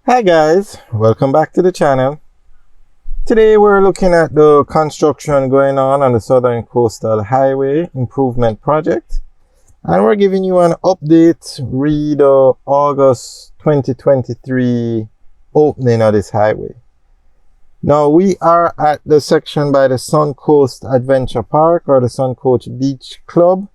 Hi guys, welcome back to the channel. Today we're looking at the construction going on the Southern Coastal Highway Improvement Project, and we're giving you an update re the August 2023 opening of this highway. Now we are at the section by the Sun Coast Adventure Park or the Sun Coast Beach Club,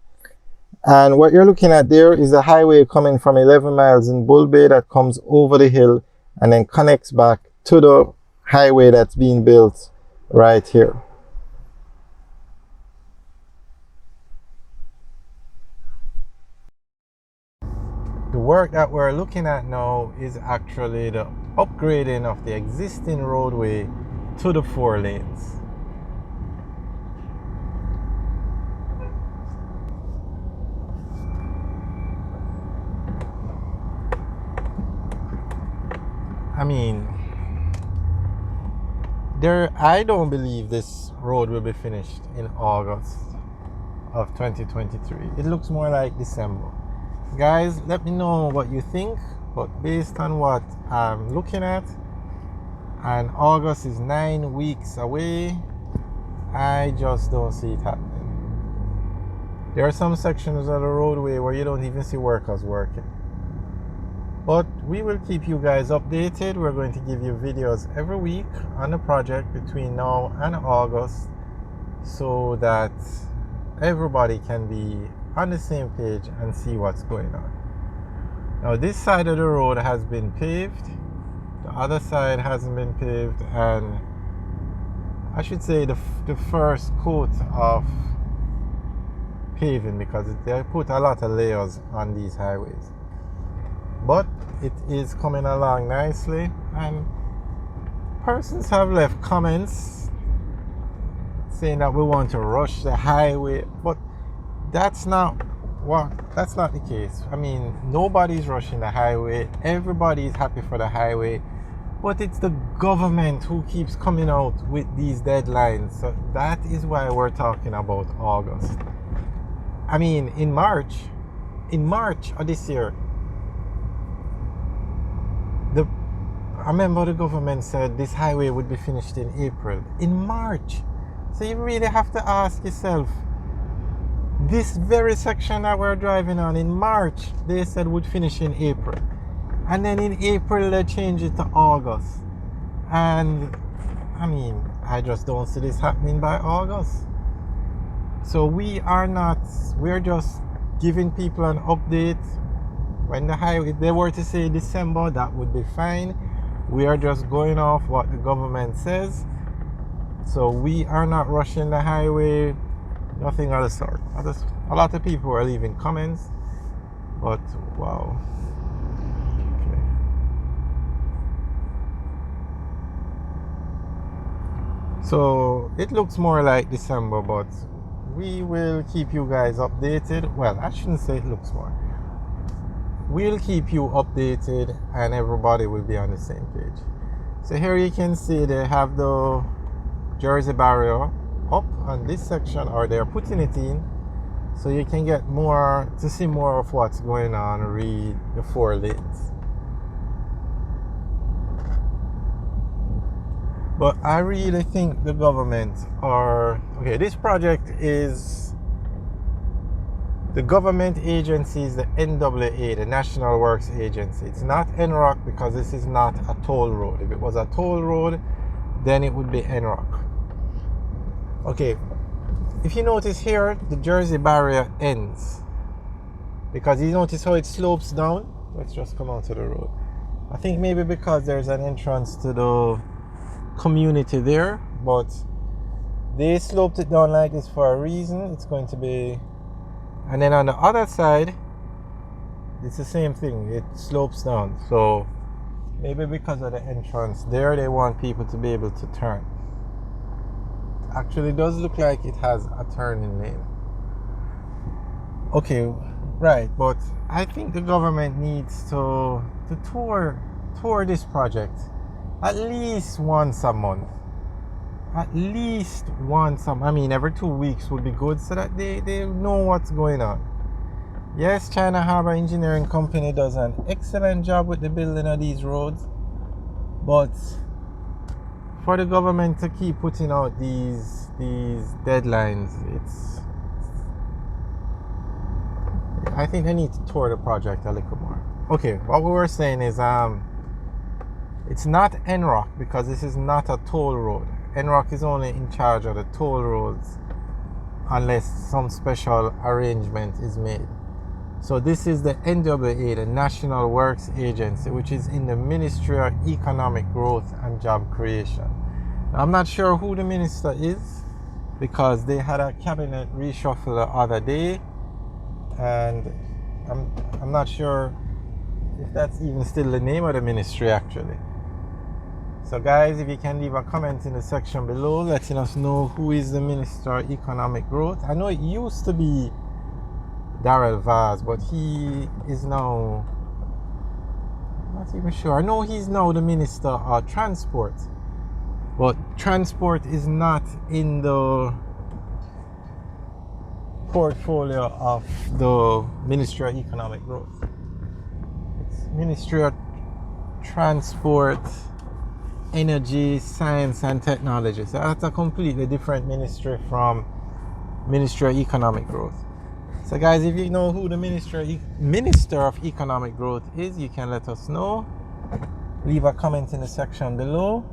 and what you're looking at there is a highway coming from 11 miles in Bull Bay that comes over the hill and then connects back to the highway that's being built right here. The work that we're looking at now is actually the upgrading of the existing roadway to the 4 lanes. I mean, I don't believe this road will be finished in August of 2023. It looks more like December. Guys, let me know what you think, but based on what I'm looking at, and August is 9 weeks away, I just don't see it happening. There are some sections of the roadway where you don't even see workers working. But we will keep you guys updated. We're going to give you videos every week on the project between now and August, so that everybody can be on the same page and see what's going on. Now this side of the road has been paved, the other side hasn't been paved, and I should say the first coat of paving, because they put a lot of layers on these highways. But it is coming along nicely, and persons have left comments saying that we want to rush the highway, but that's not the case. I mean, nobody's rushing the highway, everybody's happy for the highway, but it's the government who keeps coming out with these deadlines. So that is why we're talking about August. I mean, in March of this year, I remember the government said this highway would be finished in April. In March. So you really have to ask yourself, this very section that we're driving on in March, they said would finish in April. And then in April they changed it to August. And I mean, I just don't see this happening by August. So we're just giving people an update. When the highway, if they were to say December, that would be fine. We are just going off what the government says. So we are not rushing the highway, nothing of the sort. A lot of people are leaving comments, but wow. Okay. So it looks more like December, but we will keep you guys updated. Well, I shouldn't say it looks more. We'll keep you updated and everybody will be on the same page. So here you can see they have the Jersey barrier up on this section, or they're putting it in, so you can get more to see more of what's going on, read the 4 lanes. But I really think the government this project is the government agency is the NWA, the National Works Agency. It's not NROC, because this is not a toll road. If it was a toll road, then it would be NROC. Okay, if you notice here, the Jersey barrier ends, because you notice how it slopes down. Let's just come onto the road. I think maybe because there's an entrance to the community there, but they sloped it down like this for a reason. It's going to be. And then on the other side, it's the same thing. It slopes down. So maybe because of the entrance there, they want people to be able to turn. Actually, it does look like it has a turning lane. Okay, right. But I think the government needs to tour this project at least once a month. At least once, I mean, every 2 weeks would be good, so that they know what's going on. Yes, China Harbor Engineering Company does an excellent job with the building of these roads, But for the government to keep putting out these deadlines, I think they need to tour the project a little more. Okay, what we were saying is it's not NROC, because this is not a toll road. NROC is only in charge of the toll roads unless some special arrangement is made. So this is the NWA, the National Works Agency, which is in the Ministry of Economic Growth and Job Creation. Now, I'm not sure who the minister is, because they had a cabinet reshuffle the other day, and I'm not sure if that's even still the name of the ministry actually. So guys, if you can leave a comment in the section below letting us know who is the Minister of Economic Growth. I know it used to be Darrell Vaz, but he is now, I'm not even sure. I know he's now the Minister of Transport, but transport is not in the portfolio of the Ministry of Economic Growth. It's Ministry of Transport, Energy, Science and Technology. So that's a completely different ministry from Ministry of Economic Growth. So guys, if you know who the Minister of Economic Growth is, you can let us know. Leave a comment in the section below.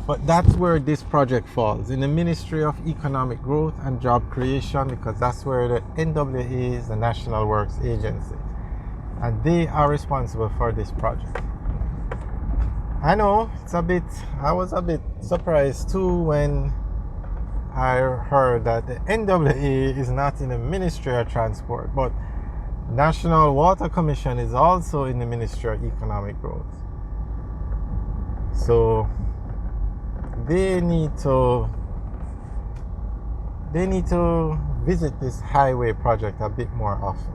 But that's where this project falls, in the Ministry of Economic Growth and Job Creation, because that's where the NWA is, the National Works Agency. And they are responsible for this project. I know, I was a bit surprised too when I heard that the NWA is not in the Ministry of Transport, but National Water Commission is also in the Ministry of Economic Growth. So they need to visit this highway project a bit more often.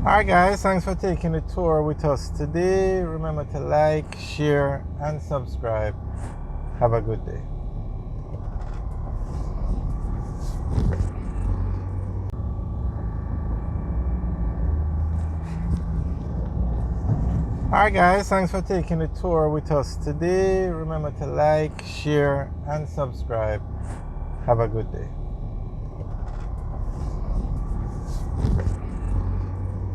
Alright guys, thanks for taking the tour with us today. Remember to like, share and subscribe. Have a good day. Alright guys, thanks for taking the tour with us today. Remember to like, share and subscribe. Have a good day.